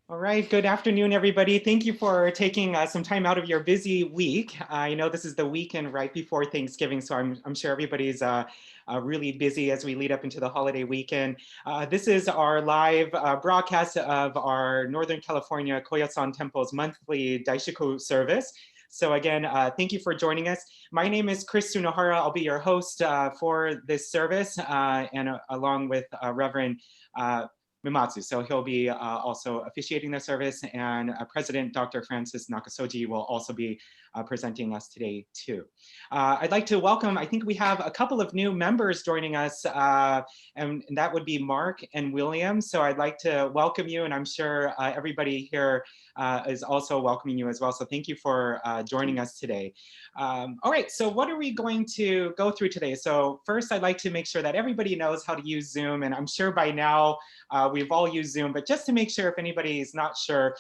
All right, good afternoon, everybody. Thank you for taking some time out of your busy week. I know this is the weekend right before Thanksgiving, so I'm sure everybody's really busy as we lead up into the holiday weekend. This is our live broadcast of our Northern California Koyasan Temple's monthly Daishoku service. So again, thank you for joining us. My name is Chris Sunohara. I'll be your host for this service and along with Reverend Mimatsu. So he'll be also officiating the service, and President Dr. Francis Nakasoji will also be presenting us today too. I'd like to welcome, I think we have a couple of new members joining us, and that would be Mark and William. So I'd like to welcome you, and I'm sure everybody here is also welcoming you as well. So thank you for joining us today. All right, so what are we going to go through today? So first, I'd like to make sure that everybody knows how to use Zoom, and I'm sure by now we've all used Zoom, but just to make sure if anybody is not sure,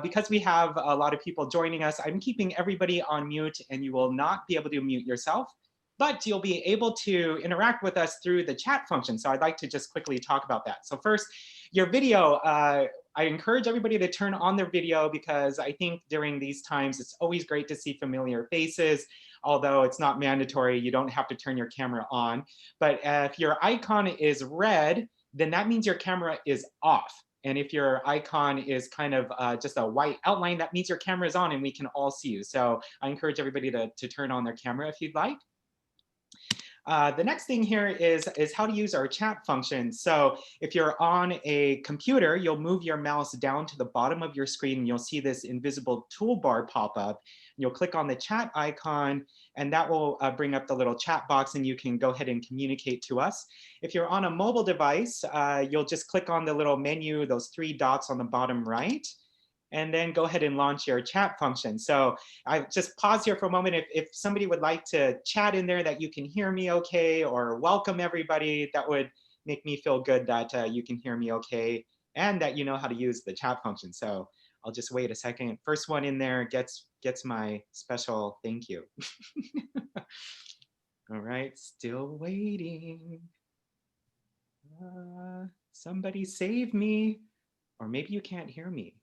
because we have a lot of people joining us, I'm keeping everybody on mute, and you will not be able to mute yourself, but you'll be able to interact with us through the chat function. So I'd like to just quickly talk about that. So first, your video, I encourage everybody to turn on their video because I think during these times, it's always great to see familiar faces. Although it's not mandatory, you don't have to turn your camera on. But if your icon is red, then that means your camera is off. And if your icon is kind of just a white outline, that means your camera is on and we can all see you. So I encourage everybody to turn on their camera if you'd like. The next thing here is how to use our chat function. So if you're on a computer, you'll move your mouse down to the bottom of your screen and you'll see this invisible toolbar pop up. You'll click on the chat icon and that will bring up the little chat box and you can go ahead and communicate to us. If you're on a mobile device, you'll just click on the little menu, those three dots on the bottom right, and then go ahead and launch your chat function. So I just pause here for a moment. If somebody would like to chat in there that you can hear me okay, or welcome everybody, that would make me feel good that you can hear me okay and that you know how to use the chat function. So I'll just wait a second. First one in there gets my special thank you. All right, still waiting. Somebody save me, or maybe you can't hear me.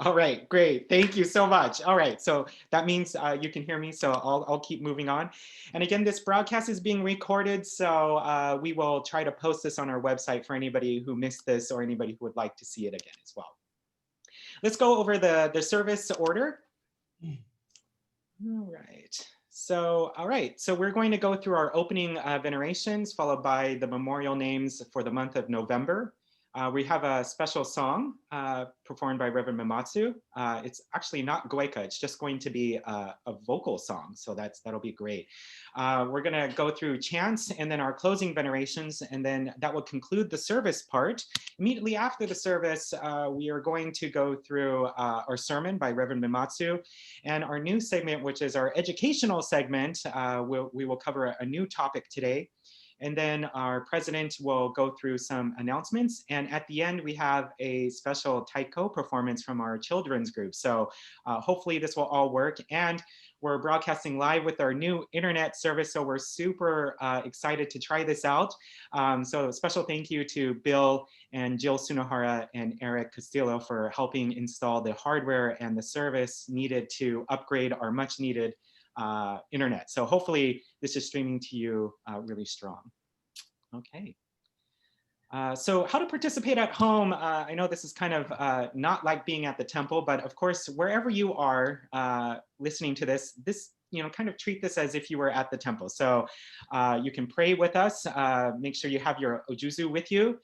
All right, great. Thank you so much. All right, so that means you can hear me, so I'll keep moving on. And again, this broadcast is being recorded, so we will try to post this on our website for anybody who missed this or anybody who would like to see it again as well. Let's go over the service order. All right. So we're going to go through our opening venerations, followed by the memorial names for the month of November. We have a special song performed by Reverend Mimatsu. It's actually not goeka, it's just going to be a vocal song, so that'll be great. We're gonna go through chants and then our closing venerations, and then that will conclude the service part. Immediately after the service, we are going to go through our sermon by Reverend Mimatsu, and our new segment, which is our educational segment, we will cover a new topic today. And then our president will go through some announcements. And at the end, we have a special taiko performance from our children's group. So hopefully this will all work. And we're broadcasting live with our new internet service. So we're super excited to try this out. So a special thank you to Bill and Jill Sunohara and Eric Castillo for helping install the hardware and the service needed to upgrade our much needed internet. So hopefully this is streaming to you really strong. Okay. So how to participate at home. I know this is kind of not like being at the temple, but of course, wherever you are listening to this, kind of treat this as if you were at the temple. So you can pray with us. Make sure you have your ojuzu with you.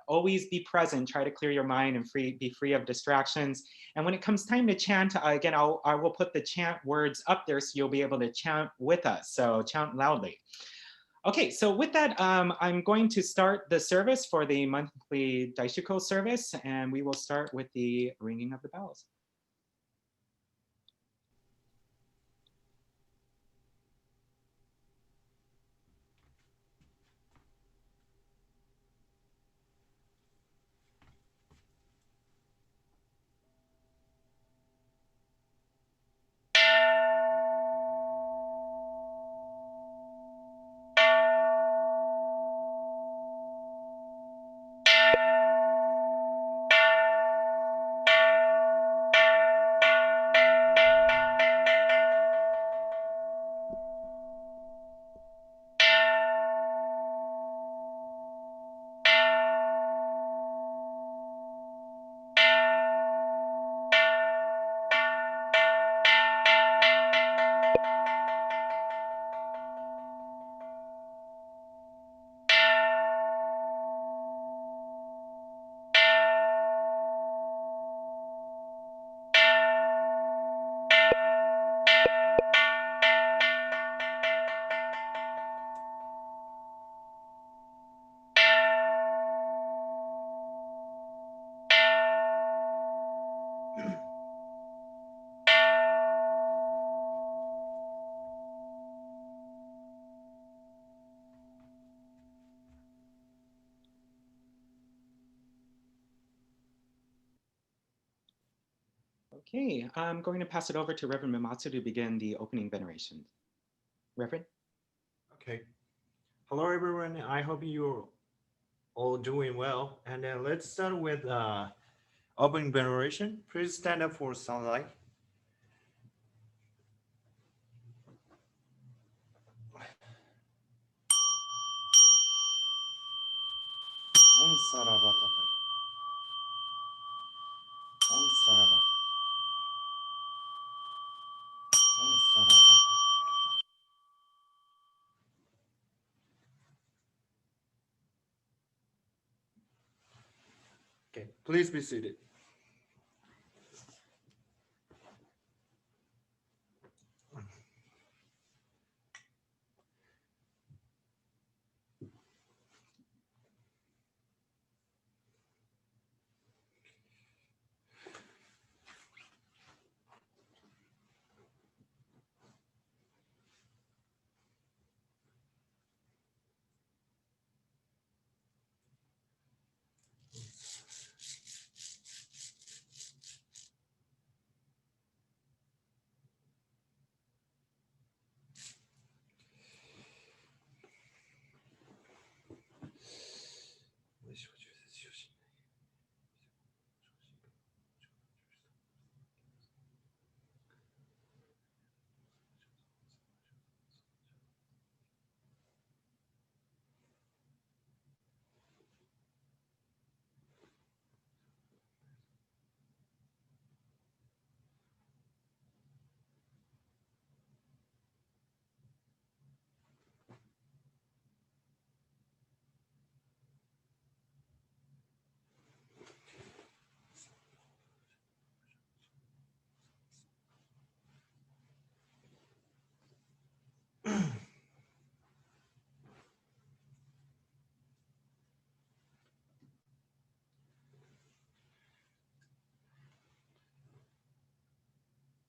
Always be present, try to clear your mind and be free of distractions. And when it comes time to chant, again, I will put the chant words up there so you'll be able to chant with us. So chant loudly. Okay, so with that, I'm going to start the service for the monthly Daishoku service, and we will start with the ringing of the bells. Okay, I'm going to pass it over to Reverend Mamatsu to begin the opening veneration. Reverend? Okay. Hello, everyone. I hope you're all doing well. And then let's start with opening veneration. Please stand up for sunlight. Om Sarabata. Om Sarabata. Om Sarabata. Okay, please be seated.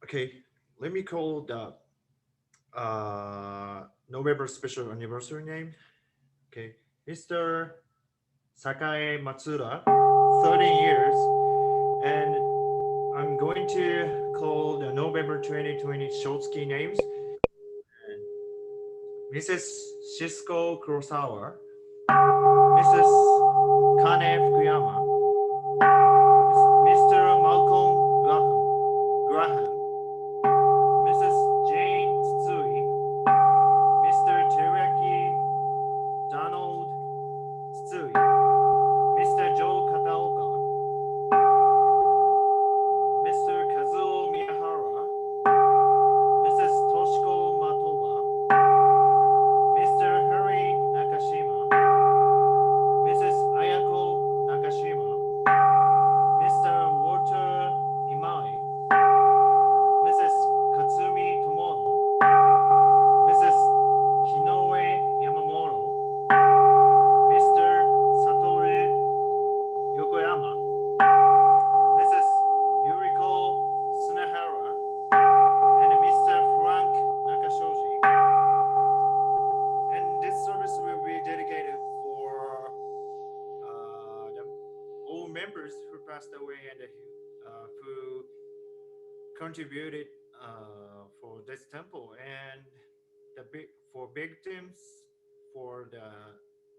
Okay, let me call the November special anniversary name. Okay, Mr. Sakae Matsuda, 13 years, and I'm going to call the November 2020 Shotsuki names. Mrs. Shisko Kurosawa, Mrs. Kane Fukuyama, Mr. Malcolm Graham, Mrs. Jane Tsui, Mr. Teriyaki Donald Tsui, Mr. Joe Kataoka, Mr. Kazuo Miyahara, Mrs. Toshiko Matoba, Mr. Harry Nakashima, Mrs. Ayako Nakashima, Mr. Walter Imai, Mrs. Katsumi Tomono, Mrs. Kinoue Yamamoto, Mr. Satoru Yokoyama, Mrs. Yuriko Tsunehara, and Mr. Frank Nakashoji. And this service will be dedicated for all members who passed away and who contributed for this temple and for victims for the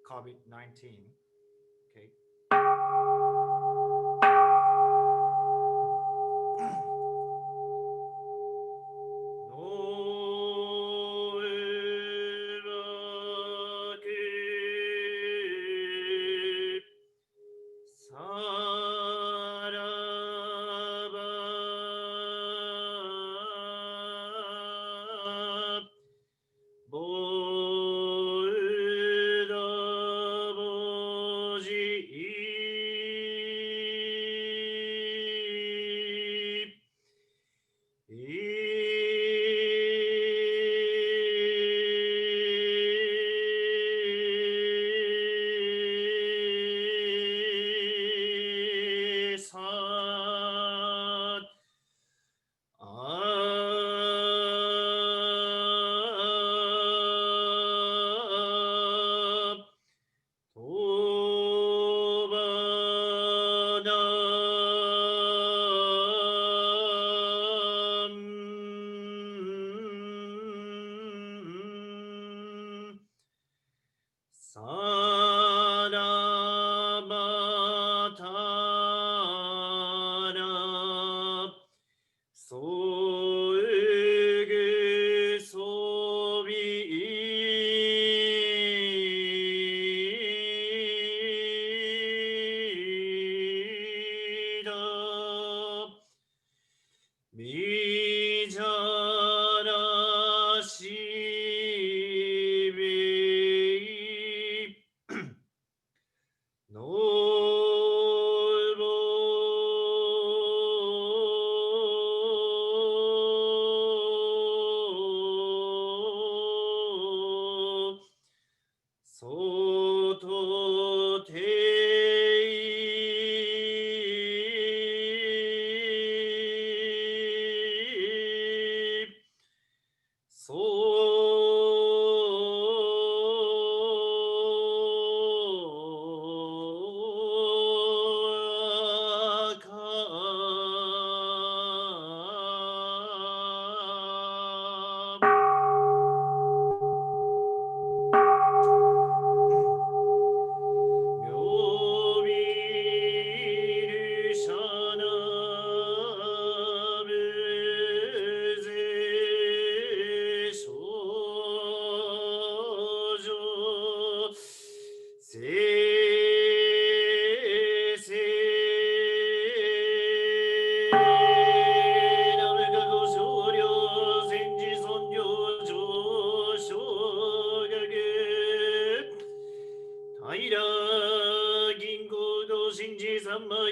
COVID-19. Okay.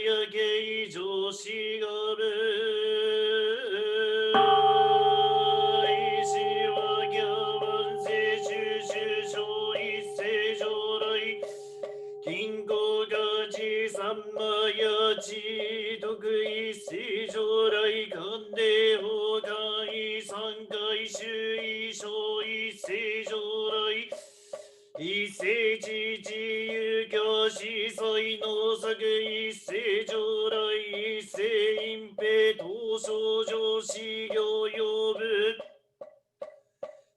や芸上しがぶ石はギャバン世主首相一世上来金庫がじ三魔やち徳一世上来官で法官三回周囲小一世上来一世知自由教師祭の作一世上来一世隠蔽東証上司業用部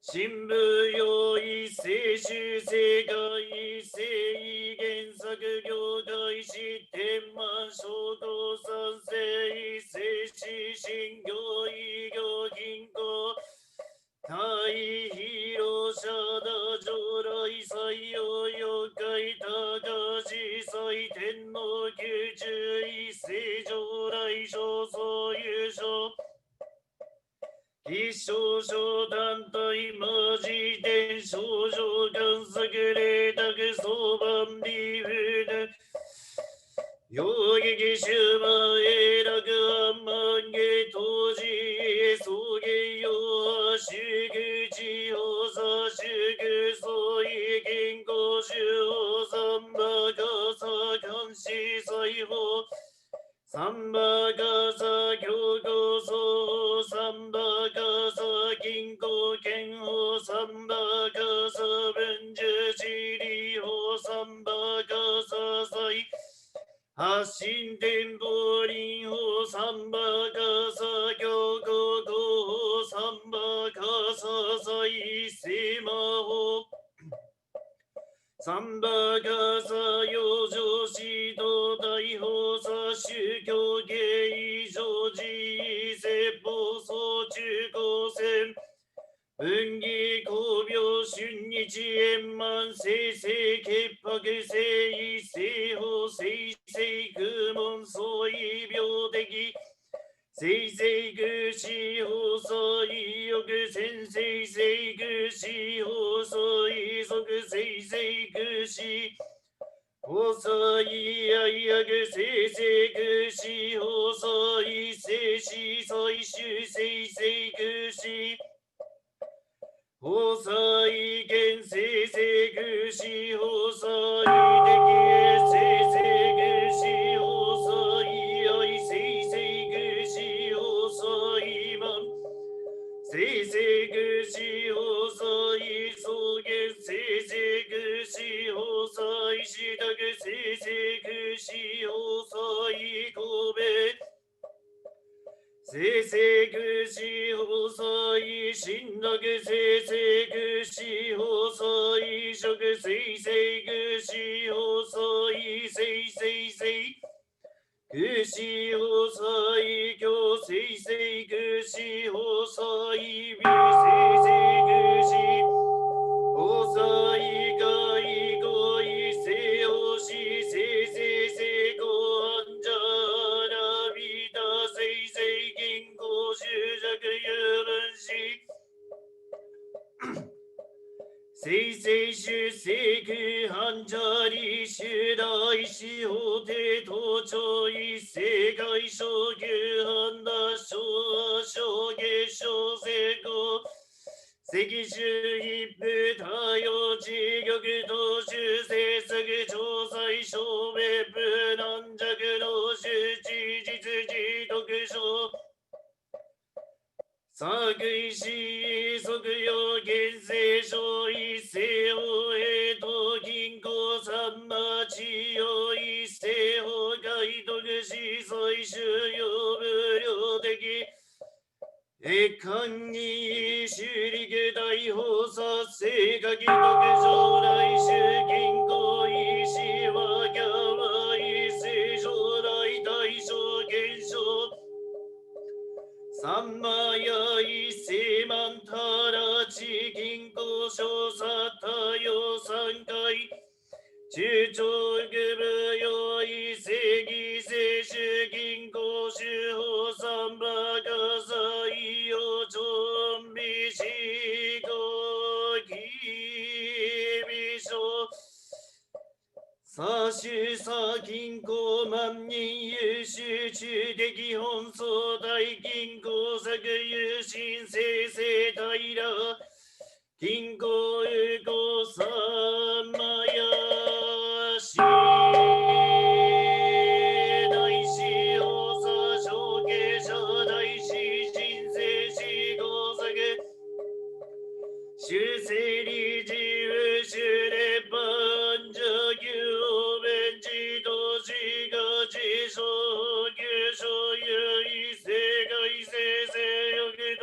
新部用一世修正会一世異原作業界失点満証拠賛成一世指針業医業銀行大広社だ上来採用妖怪高司祭天皇宮中一世上来上層優勝必勝賞団体マジ伝症状観測霊卓相番リフル陽撃終盤永楽安満下当時送迎用祝口法佐祝総意健康主法三馬笠監視裁縫サンバガサ強行層サンバガサ銀行剣法サンバガサ文殊地理法サンバガサ祭発信店舗林法サンバガサ強行法サンバガサ祭一世魔法サンバガサ養生指導大法佐宗教芸上寺説法総中高専文義公病春日円満生成潔白性一世法生成空門相違病的生成具死法相違欲先生生具死法相違即生成具死法相違愛悪生成具死法相違生死最終生成具死法裁権生成具死法裁的生成具死法裁愛生成具死法裁満生成具死法裁草原生成具死法裁死宅生成具死法裁神戸生成具死法裁神楽生成具死法裁食生成具死法裁生成生具死法裁教生成具死法裁美生成具死法裁外語異性法死生成成功安者ラビダ生成銀行執着有分子生成主成空犯者理主大司法廷盗聴一世外小牛判断小和小下小成功赤州一部多様地玉道主制作調査証明部軟弱の周知実自読書作為し即用現世書一世法へと銀行三馬地用一世法外徳し最終用無料的官議修理大法殺生下義徳将来衆銀行医師はギャワ一世将来大小現象三魔や一世万たらち銀行小殺多様三回中長具部用一世犠牲主銀行主法三馬が採用準備しごきびしょ左手左銀行万人有集中的本草大金工作有心生成平ら金庫有効様やし大師大佐承継者大師人生師工作修正理事務修練班上級応弁自動自画自称牛所有異性外性性欲と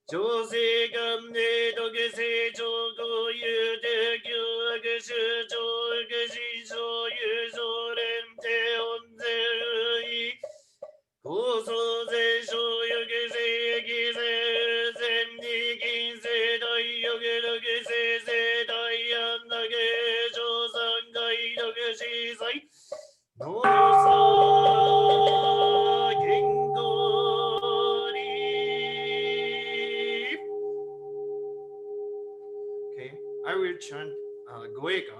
調整関連特性超高有的凶悪主張悪人所有常連定本然不意構想前所欲性益性全に金性大欲力性性大安だけ調査外力司祭能さ健康に Okay, I will chant Goeka.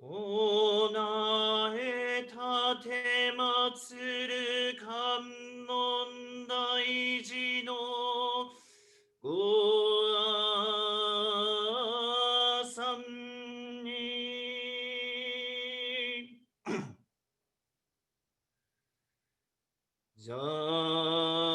Tona etate matsuru kannon daiji no go asan ni Jako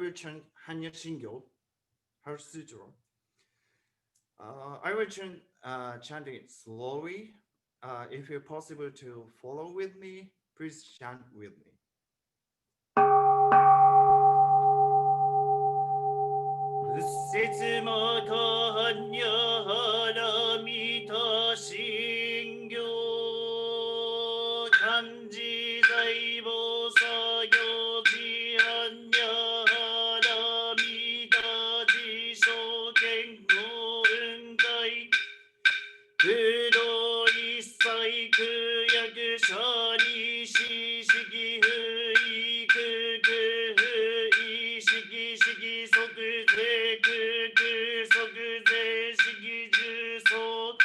will chant 한야 신교 할수죠. I will chanting it slowly. If you're possible to follow with me, please chant with me. 세즈마카한야하라미타 신교 간지사이보사교지한야하라미타 지소겐고은가이 그도이사이 그야그샤니 시시기흐이 그그흐이 시기시기 소그제 그그 소그제 시기주소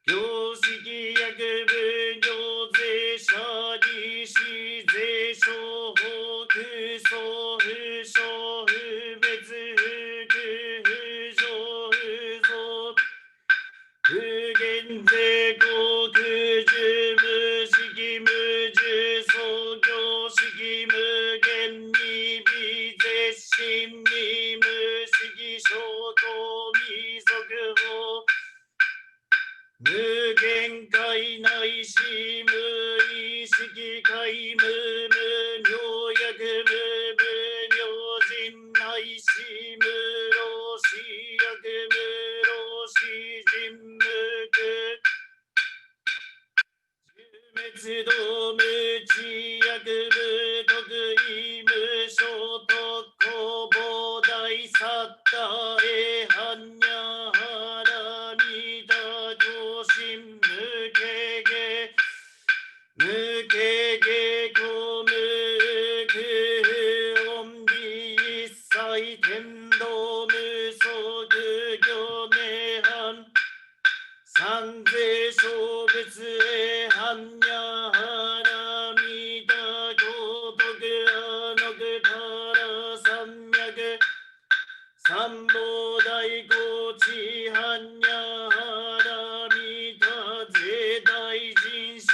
교시기 야그분 요제 샤니 시제 쇼호 그소흐 쇼흐 메즈흐 그흐 쇼흐 소 그겐제고 그즈무 시기무즈 소교 시기무겐니 비제심니무 시기쇼도 미소그호 무겐가이 나이시무 이시기가이무무 묘야그무무 묘진 나이시무로 시야그무로 시진무그 주메츠도무치야그무 도그이무 쇼토코보다이 사타에 한야하라미다 조심 무게게 무게게 고무 그 옴비사이 덴도무 소그교내한 산제쇼베스에 한야하라미다 고도그 아너그 타라 삼야그 삼보다이고치 한야하라미다 제다이진슈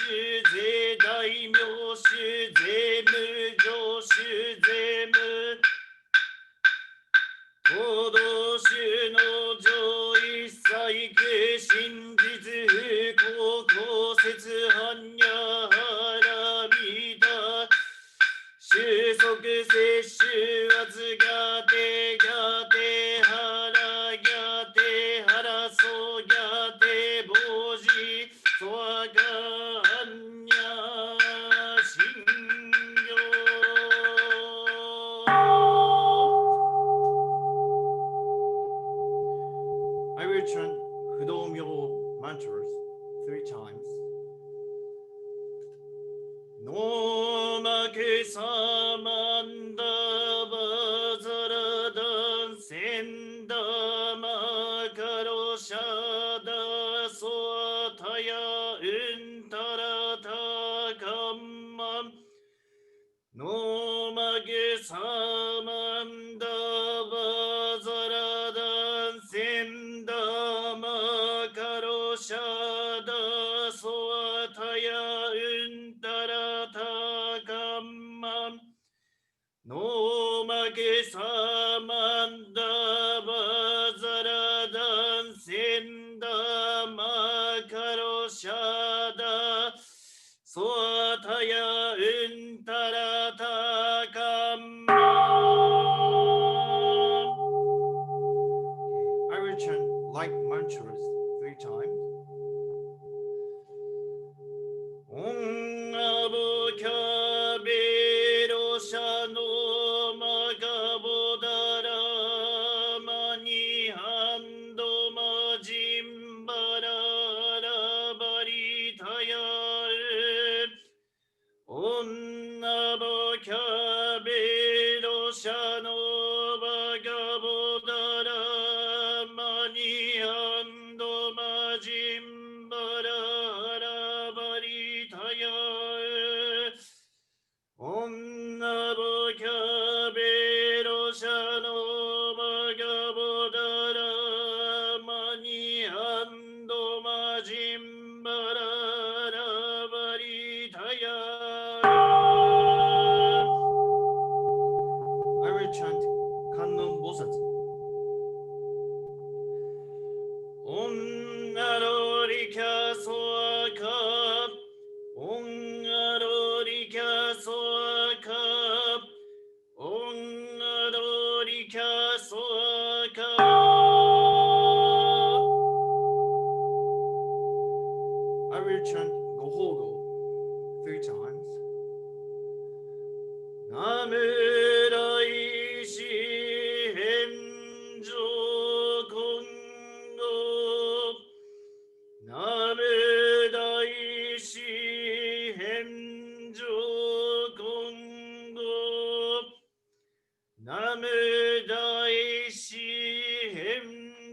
제다이묘슈 제무조슈 제무 도도슈노조이사이그 신지즈 고고세즈 한야하라미다 슈소그세슈 아즈가테가테 하라야테 하라소야테 보지 소아가 한야 신교 I will chant Hudomyo mantras 3 times. 노마케 사만다 바자라단 센다 마카로샤다 소아타야 은타라타 감맘 노마케 사만다 바자라단 센다 마카로샤다 소아타야 은타라타 감맘 노마게 사만다 바자라단 센다 마카로샤다 소아타야 은타라타 감맘 I will chant like mantras 3 times. 옹아보캬베로샤노 마가보다라 마니 한도마 짐바라라 바리타야을 온나보캬베로샤노 마가보다라 마니 한도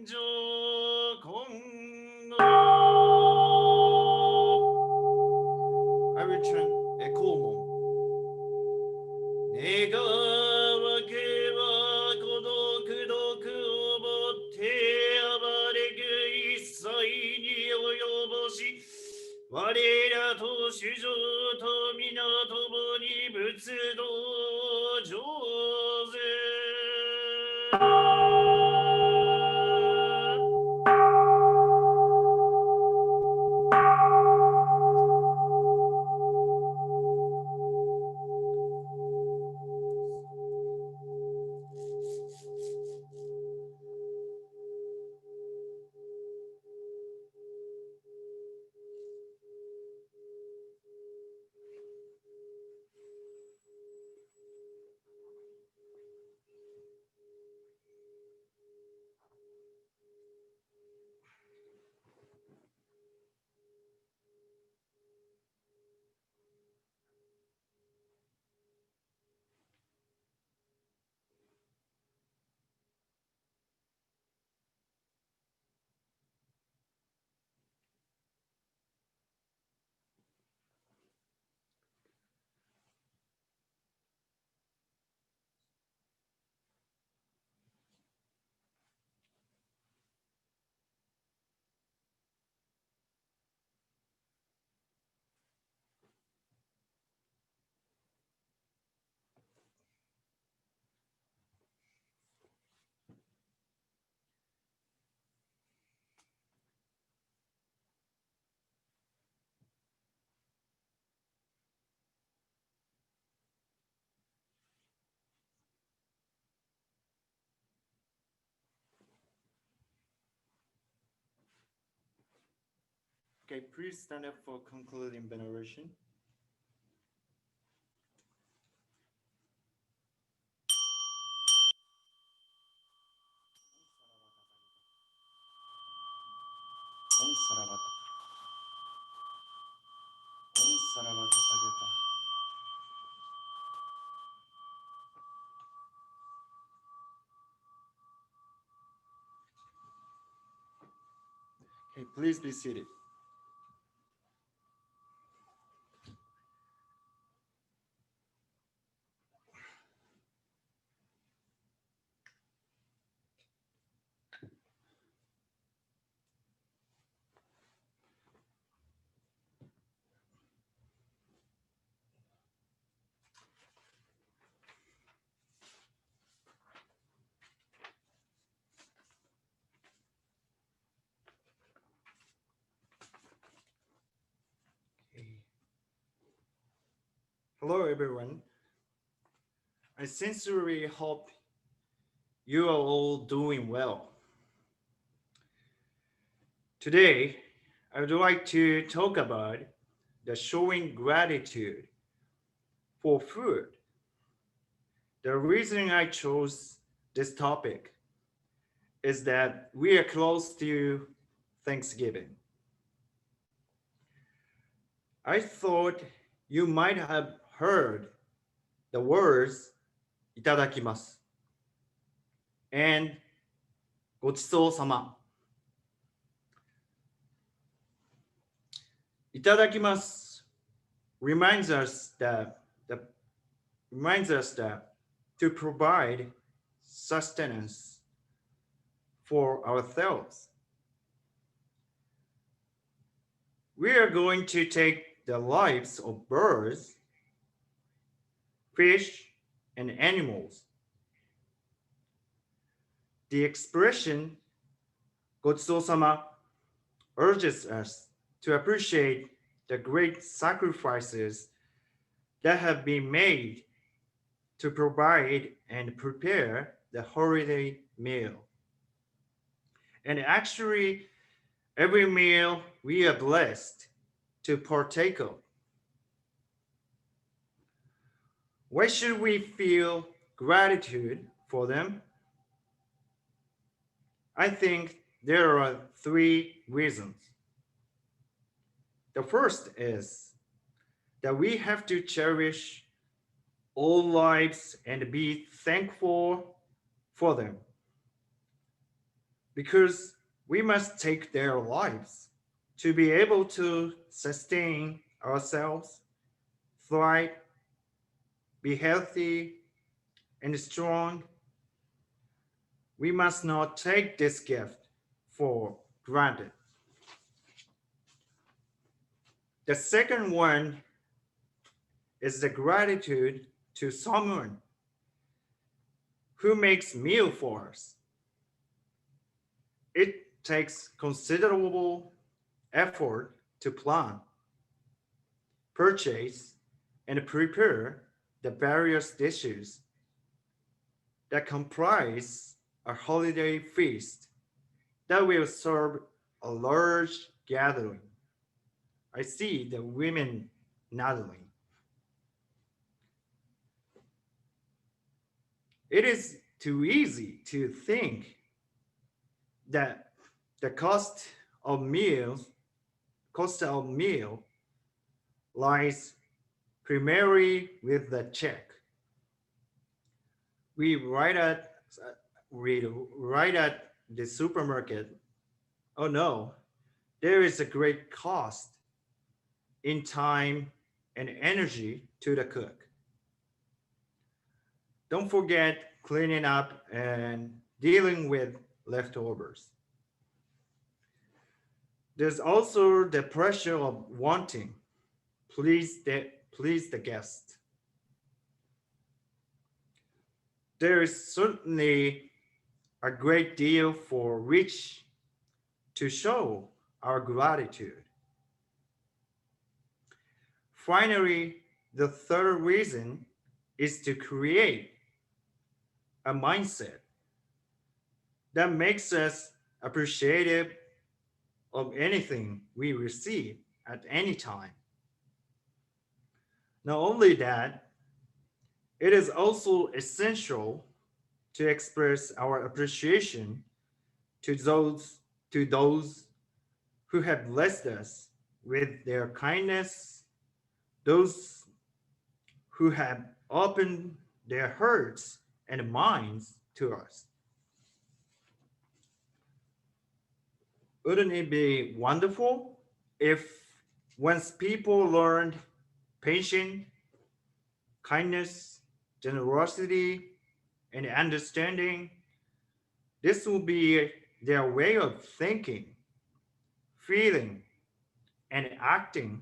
천조 공로 I will chant echo mom. 내가 와그와 고독をもって暴れぐ一切に及ぼし我らと主上と皆共に仏道上Okay, please stand up for concluding veneration. Om Sarabata. Om Sarabata Sageta. Okay, please be seated. Hello, everyone. I sincerely hope you are all doing well. Today, I would like to talk about the showing gratitude for food. The reason I chose this topic is that we are close to Thanksgiving. I thought you might have heard the words いただきます and ごちそうさま. いただきます reminds us that to provide sustenance for ourselves. We are going to take the lives of birds, fish, and animals. The expression ごちそうさま urges us to appreciate the great sacrifices that have been made to provide and prepare the holiday meal. And actually, every meal we are blessed to partake of. Why should we feel gratitude for them? I think there are three reasons. The first is that we have to cherish all lives and be thankful for them. because we must take their lives to be able to sustain ourselves, thrive, be healthy and strong. We must not take this gift for granted. The second one is the gratitude to someone who makes meal for us. It takes considerable effort to plan, purchase, and prepare the various dishes that comprise a holiday feast that will serve a large gathering. I see the women nodding. It is too easy to think that the cost of meal lies primarily with the check. We write at we write at the supermarket. Oh no, there is a great cost in time and energy to the cook. Don't forget cleaning up and dealing with leftovers. There's also the pressure of wanting please the guest. There is certainly a great deal for which to show our gratitude. Finally, the third reason is to create a mindset that makes us appreciative of anything we receive at any time. Not only that, it is also essential to express our appreciation to those who have blessed us with their kindness, those who have opened their hearts and minds to us. Wouldn't it be wonderful if once people learned patience, kindness, generosity, and understanding, this will be their way of thinking, feeling, and acting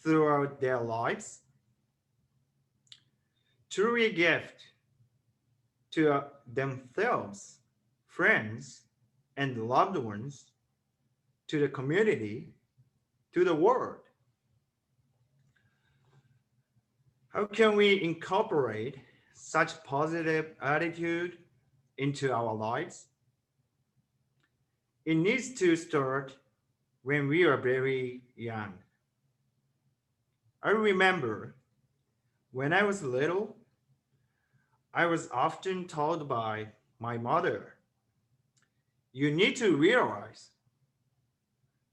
throughout their lives? Truly gift to themselves, friends, and loved ones, to the community, to the world. How can we incorporate such positive attitude into our lives? It needs to start when we are very young. I remember when I was little, I was often told by my mother, you need to realize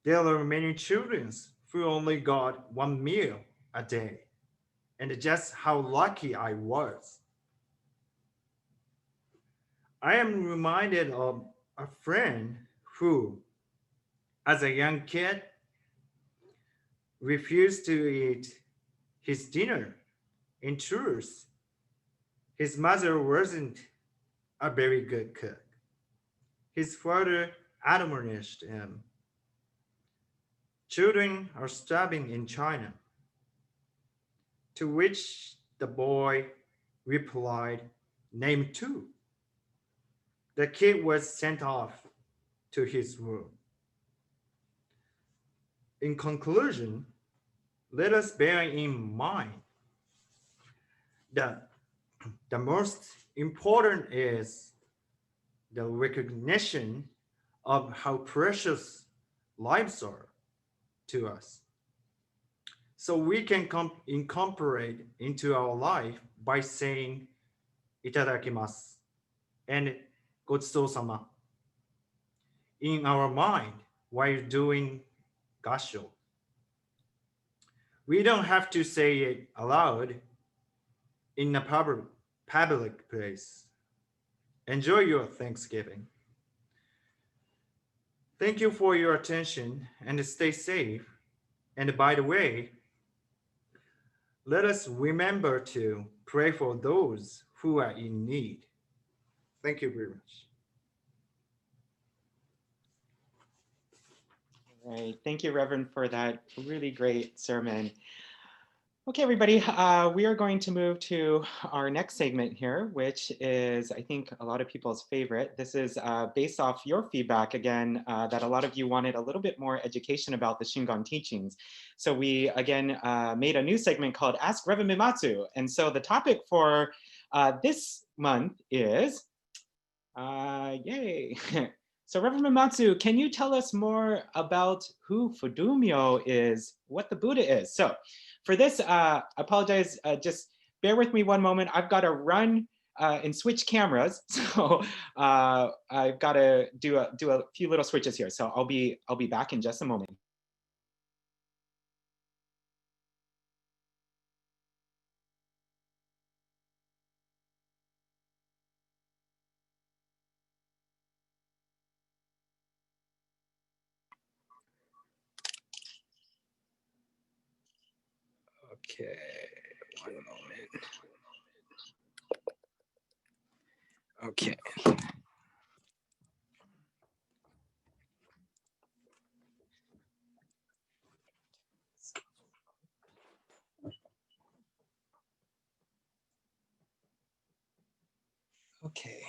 there are many children who only got one meal a day, and just how lucky I was. I am reminded of a friend who, as a young kid, refused to eat his dinner. In truth, his mother wasn't a very good cook. His father admonished him, children are starving in China. To which the boy replied, name two. The kid was sent off to his room. In conclusion, let us bear in mind that the most important is the recognition of how precious lives are to us. So we can incorporate into our life by saying itadakimasu and gochusou-sama in our mind while doing gasho. We don't have to say it aloud in a public place. Enjoy your Thanksgiving. Thank you for your attention and stay safe. And by the way, let us remember to pray for those who are in need. Thank you very much. All right. Thank you, Reverend, for that really great sermon. Okay, everybody, we are going to move to our next segment here, which is, I think, a lot of people's favorite. This is based off your feedback, again, that a lot of you wanted a little bit more education about the Shingon teachings. So we, again, made a new segment called Ask Reverend Mimatsu. And so the topic for this month is, yay. So Reverend Mimatsu, can you tell us more about who Fudumyo is, what the Buddha is? So for this, I apologize, just bear with me one moment. I've got to run and switch cameras. So I've got to do a few little switches here. So I'll be back in just a moment. Okay, one moment. Okay. Okay. Okay.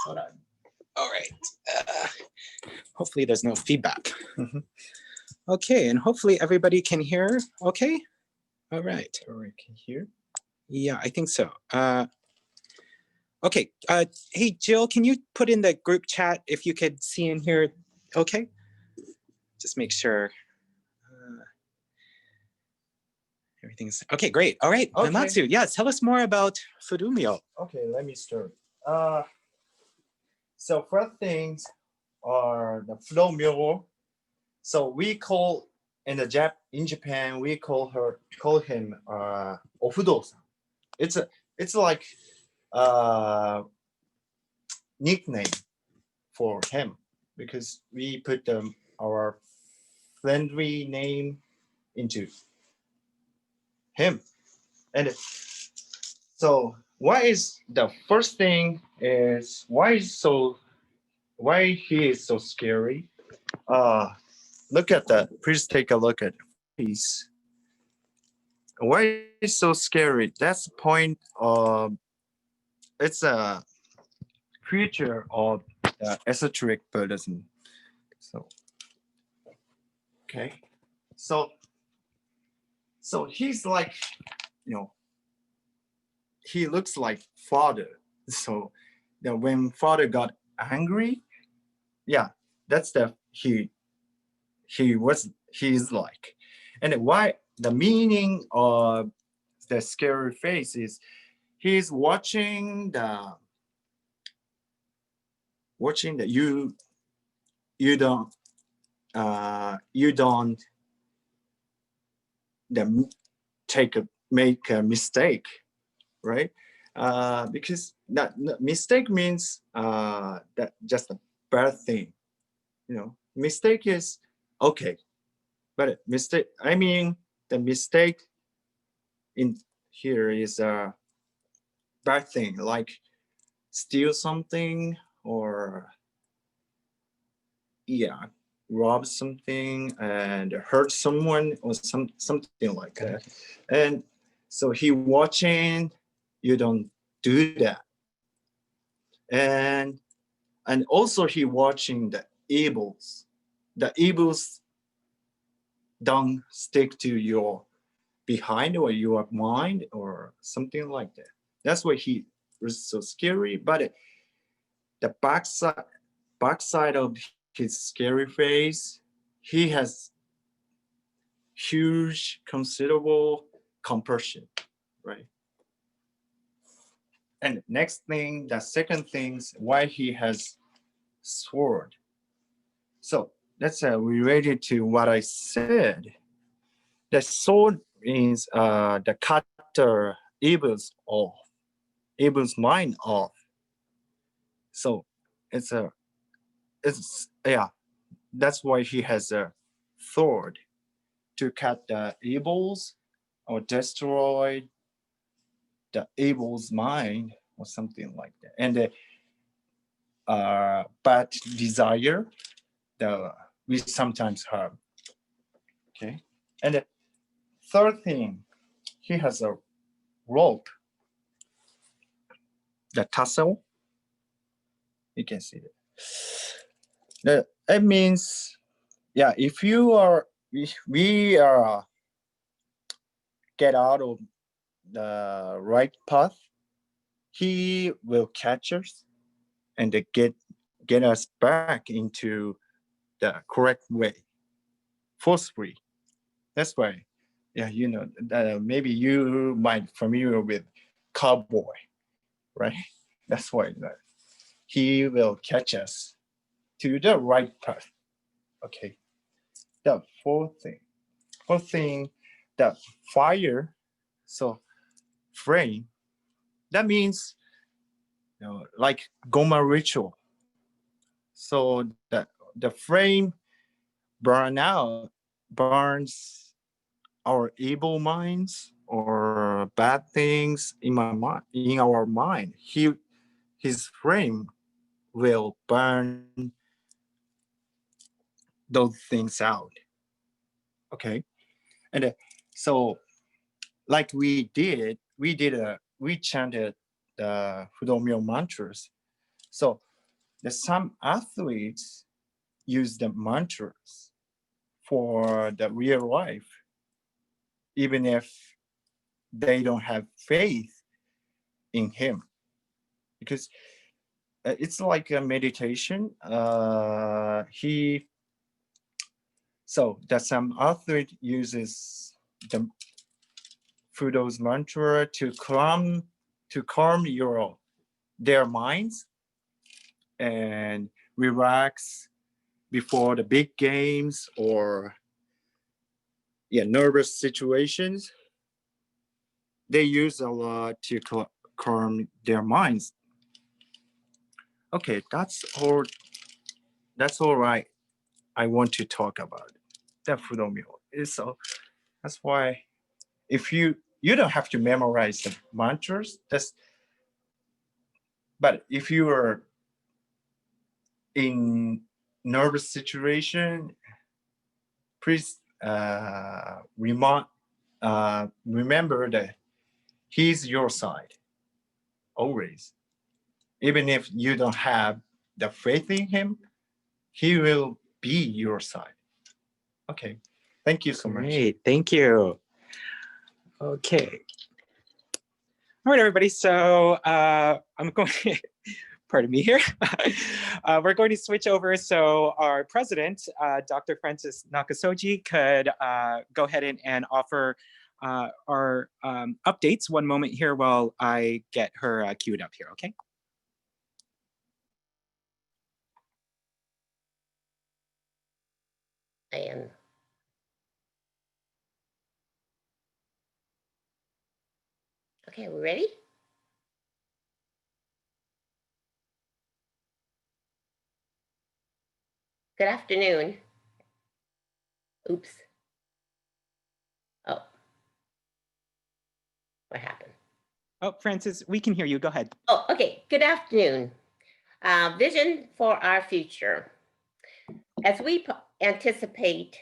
Hold on. All right. Hopefully there's no feedback. Okay, and hopefully everybody can hear okay? All right. Everyone can hear? Yeah, I think so. Okay, hey, Jill, can you put in the group chat if you could see and hear okay? Just make sure. Everything's okay, great. All right, Okay. Mimatsu, yes, tell us more about Fudumyo. Okay, let me start. So first things are the flow mirror. So we call in Japan we call him Ofudo-san. It's like nickname for him because we put our friendly name into him. And so why is the first thing is why he is so scary? Look at that. Please take a look at please. Why is so scary? That's the point of it's a creature of esoteric Buddhism. So okay. So he's like, he looks like father. So when father got angry, yeah, that's he's like. And why the meaning of the scary face is he's watching the you don't make a mistake, right? Because that mistake means that just a bad thing, mistake is okay, but I mean the mistake in here is a bad thing, like steal something or rob something and hurt someone or something like that. And so he watching, you don't do that. And also he watching the evils. The evils don't stick to your behind or your mind or something like that. That's why he was so scary. But the backside of his scary face, he has huge, considerable compassion, right? And next thing, the second thing, why he has sword. So that's related to what I said. The sword is the cutter Abel's off, Abel's mind off. So it's yeah, that's why he has a sword to cut the evils or destroy the evil's mind or something like that. And the bad desire that we sometimes have. Okay. And the third thing, he has a rope, the tassel. You can see it. It means, yeah, if we are get out of the right path, he will catch us and get us back into the correct way, forcefully. That's why, yeah, maybe you might familiar with cowboy, right? That's why he will catch us to the right path. Okay. The fourth thing, the fire. So flame. That means like Goma ritual. So the flame burns our evil minds or bad things in our mind. His flame will burn those things out. Okay, and so like we chanted the Fudomyo mantras. So some athletes use the mantras for the real life, even if they don't have faith in him, because it's like a meditation. So that some athlete uses the Fudo's mantra to calm their minds and relax before the big games or nervous situations. They use a lot to calm their minds. Okay, that's all right. I want to talk about the Fudomyo. So that's why if you don't have to memorize the mantras, but if you are in nervous situation, please remember that he's your side always. Even if you don't have the faith in him, he will be your side. Okay, thank you so much. Great, thank you. Okay. All right, everybody. So I'm going, pardon me here. We're going to switch over. So our president, Dr. Francis Nakasoji, could go ahead and offer our updates. One moment here while I get her queued up here, okay? I am. Okay, we ready? Good afternoon. Oops. Oh. What happened? Oh, Francis, we can hear you. Go ahead. Oh, okay. Good afternoon. Vision for our future. As we anticipate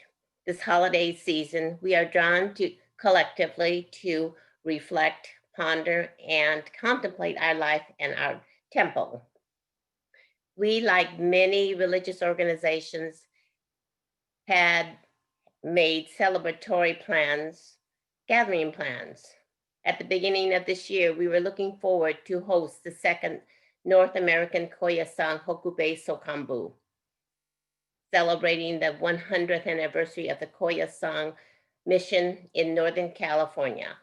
this holiday season, we are drawn to collectively to reflect, ponder, and contemplate our life and our temple. We, like many religious organizations, had made celebratory plans, gathering plans. At the beginning of this year, we were looking forward to host the second North American Koyasan Hokubei Sokanbu, celebrating the 100th anniversary of the Koyasan mission in Northern California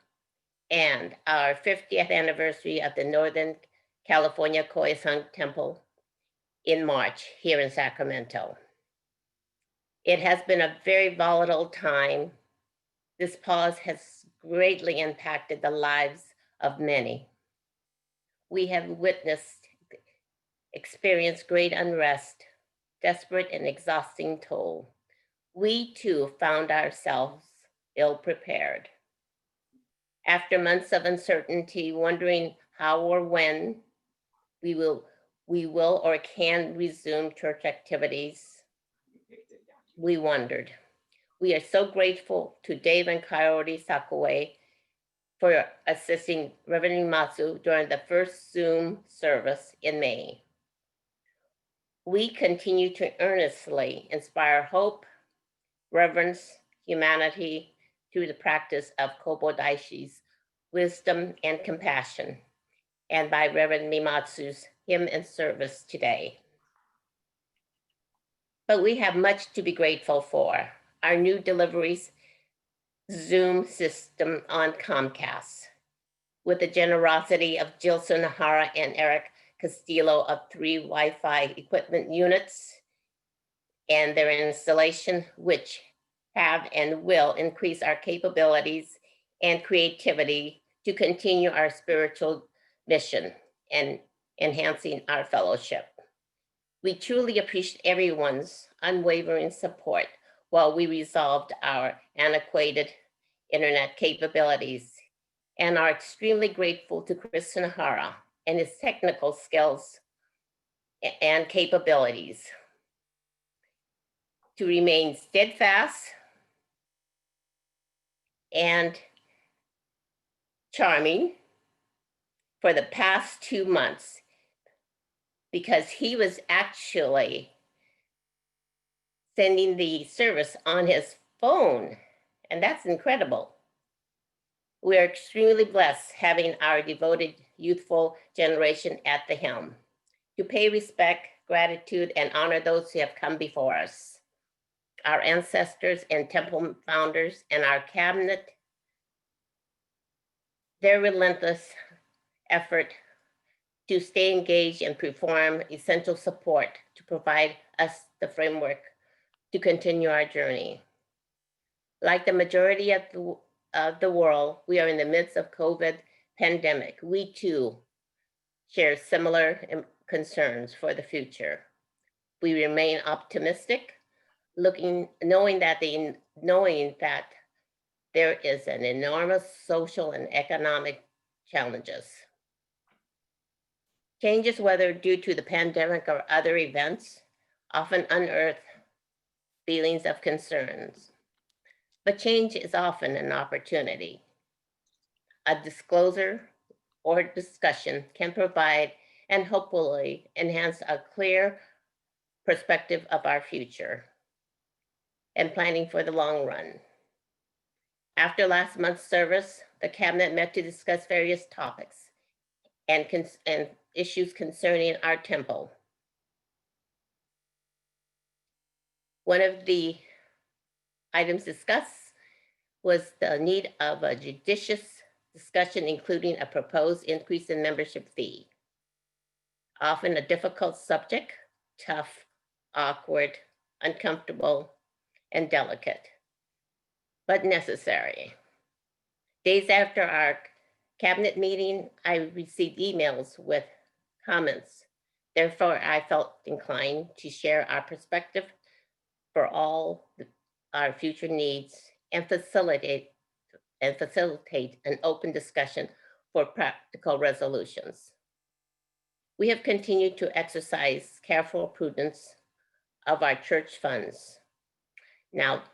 and our 50th anniversary of the Northern California Koyasan Temple in March here in Sacramento. It has been a very volatile time. This pause has greatly impacted the lives of many. We have experienced great unrest, desperate and exhausting toll. We too found ourselves ill prepared. After months of uncertainty, wondering how or when we will or can resume church activities, we wondered. We are so grateful to Dave and Coyote Sakaway for assisting Reverend Matsu during the first Zoom service in May. We continue to earnestly inspire hope, reverence, humanity through the practice of Kobodaishi's wisdom and compassion, and by Reverend Mimatsu's hymn and service today. But we have much to be grateful for. Our new deliveries Zoom system on Comcast, with the generosity of Jill Sunahara and Eric Castillo of 3 Wi-Fi equipment units and their installation, which have and will increase our capabilities and creativity to continue our spiritual mission and enhancing our fellowship. We truly appreciate everyone's unwavering support while we resolved our antiquated internet capabilities, and are extremely grateful to Chris Sunahara and his technical skills and capabilities to remain steadfast and charming for the past 2 months, because he was actually sending the service on his phone, and that's incredible. We are extremely blessed having our devoted youthful generation at the helm to pay respect, gratitude, and honor those who have come before us, our ancestors and temple founders and our cabinet. Their relentless effort to stay engaged and perform essential support to provide us the framework to continue our journey. Like the majority of the world, we are in the midst of COVID pandemic. We too share similar concerns for the future. We remain optimistic, knowing that there is an enormous social and economic challenges. Changes, whether due to the pandemic or other events, often unearth feelings of concerns. But change is often an opportunity. A disclosure or discussion can provide and hopefully enhance a clear perspective of our future and planning for the long run. After last month's service, the cabinet met to discuss various topics and issues concerning our temple. One of the items discussed was the need of a judicious discussion, including a proposed increase in membership fee. Often a difficult subject, tough, awkward, uncomfortable, and delicate, but necessary. Days after our cabinet meeting, I received emails with comments. Therefore, I felt inclined to share our perspective for all our future needs and facilitate an open discussion for practical resolutions. We have continued to exercise careful prudence of our church funds. Now,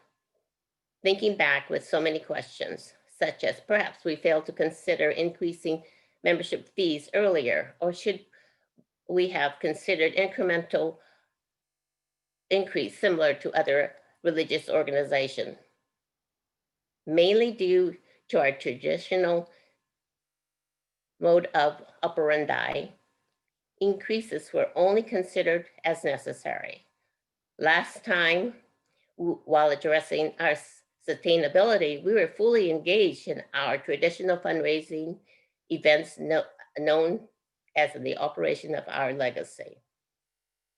thinking back with so many questions, such as perhaps we failed to consider increasing membership fees earlier, or should we have considered incremental increase similar to other religious organizations? Mainly due to our traditional mode of operandi, increases were only considered as necessary. Last time, while addressing our sustainability, we were fully engaged in our traditional fundraising events known as the operation of our legacy.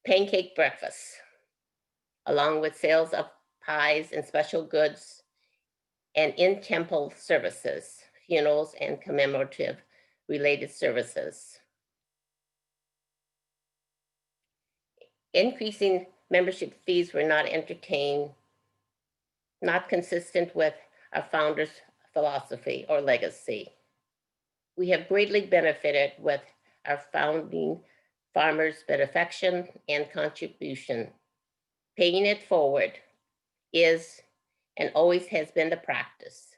Pancake breakfasts, along with sales of pies and special goods, and in-temple services, funerals, and commemorative related services. Increasing membership fees were not entertained, not consistent with our founders' philosophy or legacy. We have greatly benefited with our founding farmers' benefaction and contribution. Paying it forward is and always has been the practice,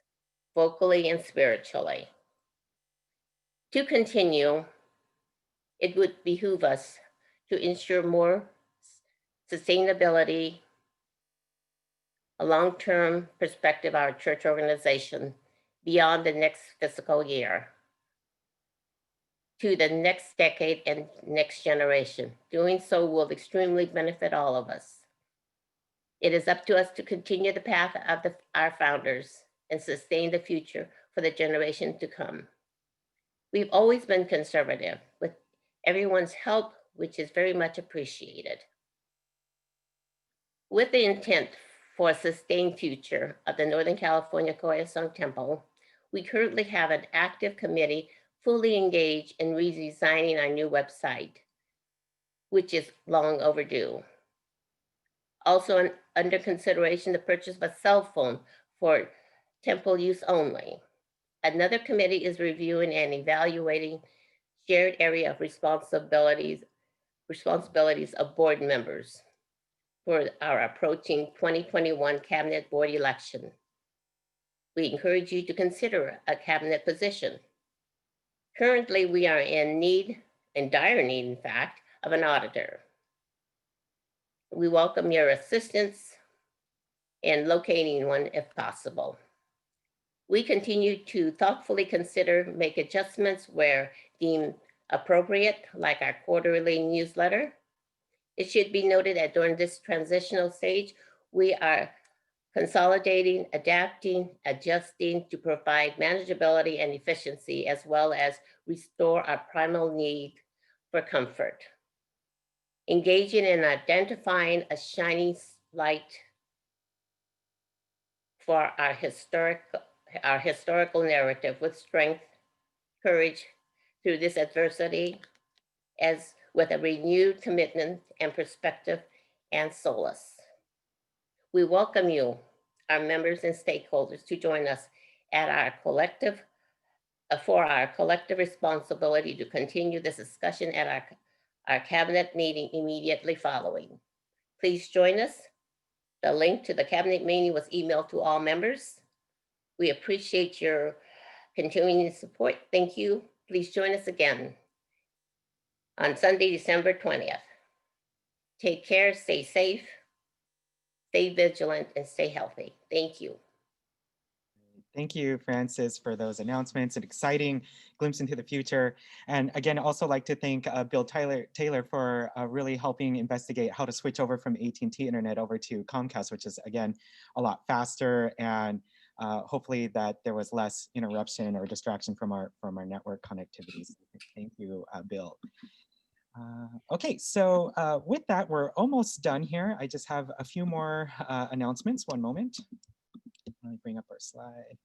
vocally and spiritually. To continue, it would behoove us to ensure more sustainability, a long-term perspective of our church organization beyond the next fiscal year to the next decade and next generation. Doing so will extremely benefit all of us. It is up to us to continue the path of our founders and sustain the future for the generation to come. We've always been conservative with everyone's help, which is very much appreciated. With the intent for a sustained future of the Northern California Koyasong Temple, we currently have an active committee fully engaged in redesigning our new website, which is long overdue. Also under consideration, the purchase of a cell phone for temple use only. Another committee is reviewing and evaluating shared area of responsibilities of board members for our approaching 2021 cabinet board election. We encourage you to consider a cabinet position. Currently, we are in dire need, in fact, of an auditor. We welcome your assistance in locating one if possible. We continue to thoughtfully consider, make adjustments where deemed appropriate, like our quarterly newsletter. It should be noted that during this transitional stage, we are consolidating, adapting, adjusting to provide manageability and efficiency, as well as restore our primal need for comfort. Engaging in identifying a shining light for our historical narrative with strength, courage through this adversity, as with a renewed commitment and perspective and solace. We welcome you, our members and stakeholders, to join us at our collective responsibility to continue this discussion at our cabinet meeting immediately following. Please join us. The link to the cabinet meeting was emailed to all members. We appreciate your continuing support. Thank you. Please join us again on Sunday, December 20th. Take care, stay safe, stay vigilant, and stay healthy. Thank you. Thank you, Francis, for those announcements, an exciting glimpse into the future. And again, also like to thank Bill Taylor for really helping investigate how to switch over from AT&T internet over to Comcast, which is again, a lot faster, and hopefully that there was less interruption or distraction from our network connectivity. So thank you, Bill. Okay, so with that, we're almost done here. I just have a few more announcements. One moment. Let me bring up our slide.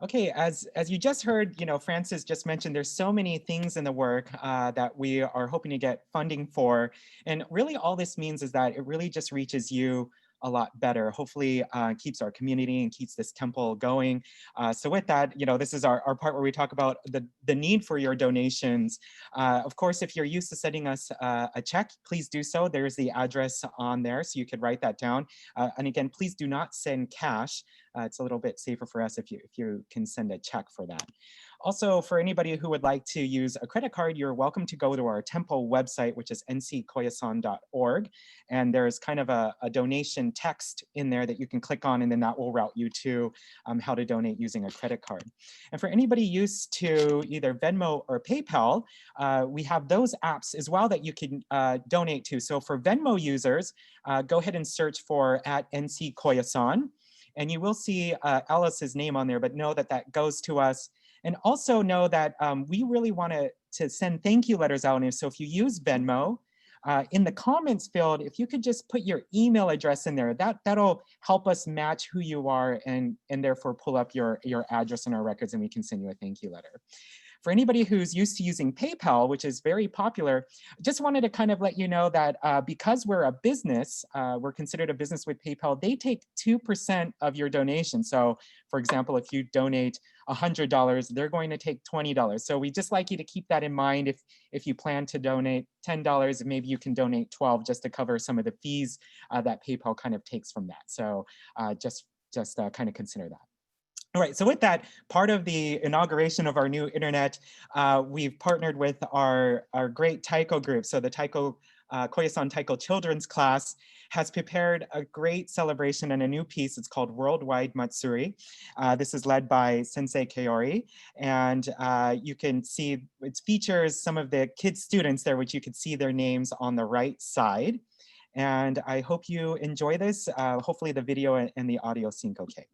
Okay, as you just heard, Francis just mentioned there's so many things in the work that we are hoping to get funding for. And really all this means is that it really just reaches you a lot better. Hopefully keeps our community and keeps this temple going. So with that, this is our part where we talk about the need for your donations. Of course, if you're used to sending us a check, please do so. There's the address on there, so you could write that down. And again, please do not send cash. It's a little bit safer for us if you can send a check for that. Also, for anybody who would like to use a credit card, you're welcome to go to our temple website, which is nckoyasan.org. And there's kind of a donation text in there that you can click on, and then that will route you to how to donate using a credit card. And for anybody used to either Venmo or PayPal, we have those apps as well that you can donate to. So for Venmo users, go ahead and search for @NCKoyasan. And you will see Alice's name on there, but know that that goes to us. And also know that we really want to send thank you letters out. And so if you use Venmo, in the comments field, if you could just put your email address in there, that'll help us match who you are and therefore pull up your address in our records, and we can send you a thank you letter. for anybody who's used to using PayPal, which is very popular, just wanted to kind of let you know that because we're a business, we're considered a business with PayPal, they take 2% of your donation. So for example, if you donate $100, they're going to take $20. So we just like you to keep that in mind. If you plan to donate $10, maybe you can donate 12 just to cover some of the fees that PayPal kind of takes from that. So just kind of consider that. All right, so with that, part of the inauguration of our new internet, we've partnered with our great Taiko group. So the Taiko, Koyasan Taiko Children's Class has prepared a great celebration and a new piece. It's called Worldwide Matsuri. This is led by Sensei Kaori. And you can see, it features some of the kids students there, which you can see their names on the right side. And I hope you enjoy this. Hopefully the video and the audio sync okay.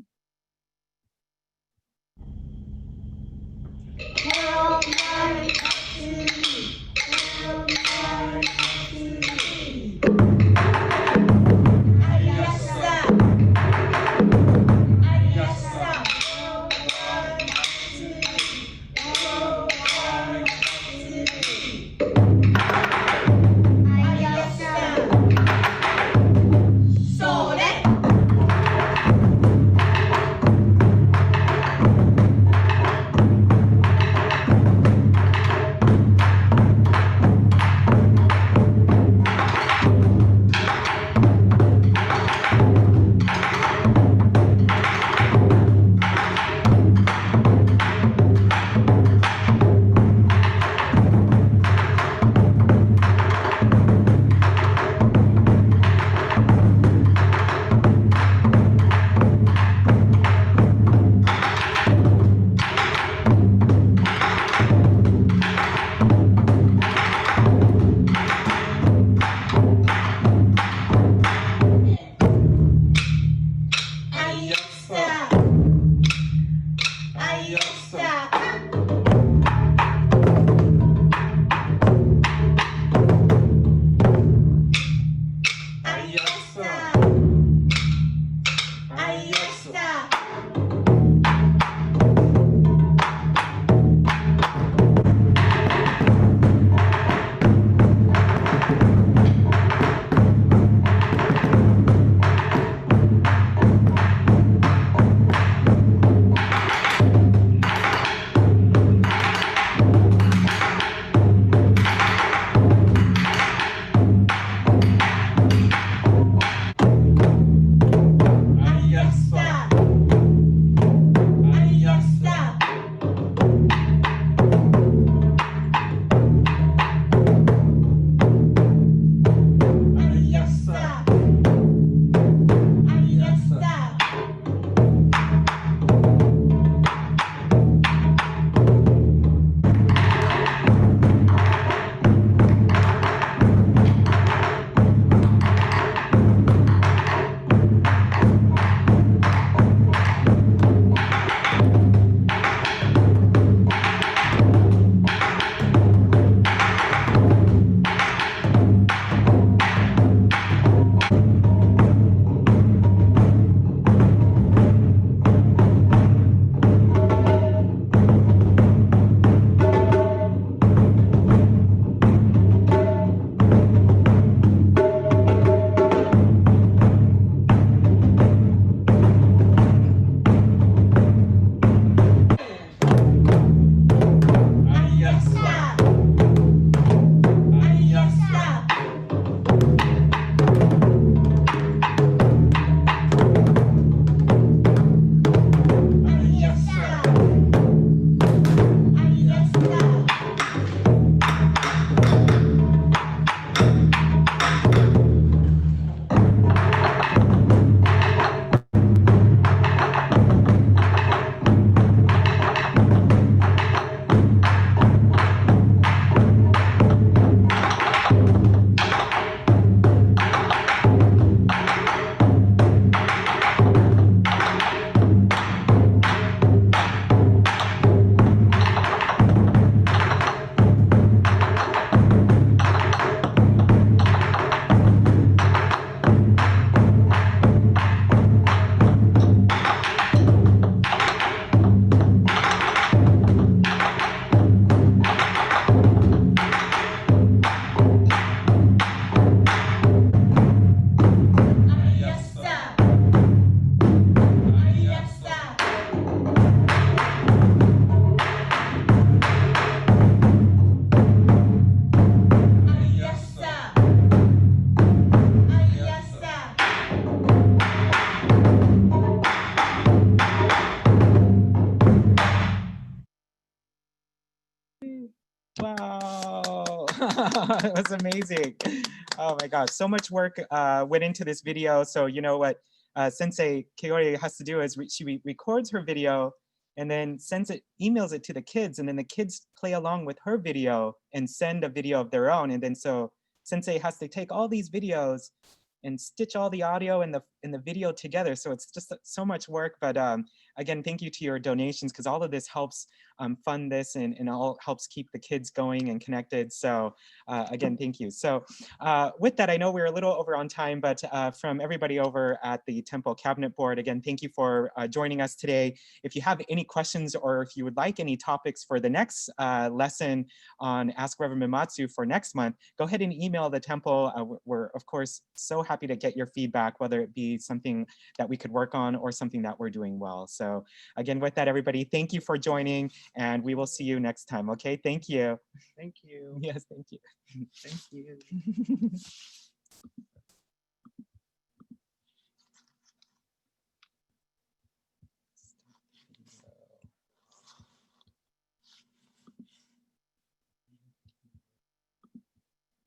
Wow, it was amazing. Oh my gosh, so much work went into this video. So you know what Sensei Kaori has to do is she records her video and then emails it to the kids, and then the kids play along with her video and send a video of their own. And then so Sensei has to take all these videos and stitch all the audio and the video together. So it's just so much work. But again, thank you to your donations, because all of this helps fund this and all helps keep the kids going and connected. So again, thank you. So with that, I know we're a little over on time, but from everybody over at the Temple Cabinet Board, again, thank you for joining us today. If you have any questions or if you would like any topics for the next lesson on Ask Reverend Mimatsu for next month, go ahead and email the Temple. We're of course so happy to get your feedback, whether it be something that we could work on or something that we're doing well. So again, with that, everybody, thank you for joining, and we will see you next time. Okay, thank you. Thank you. Yes, thank you. Thank you.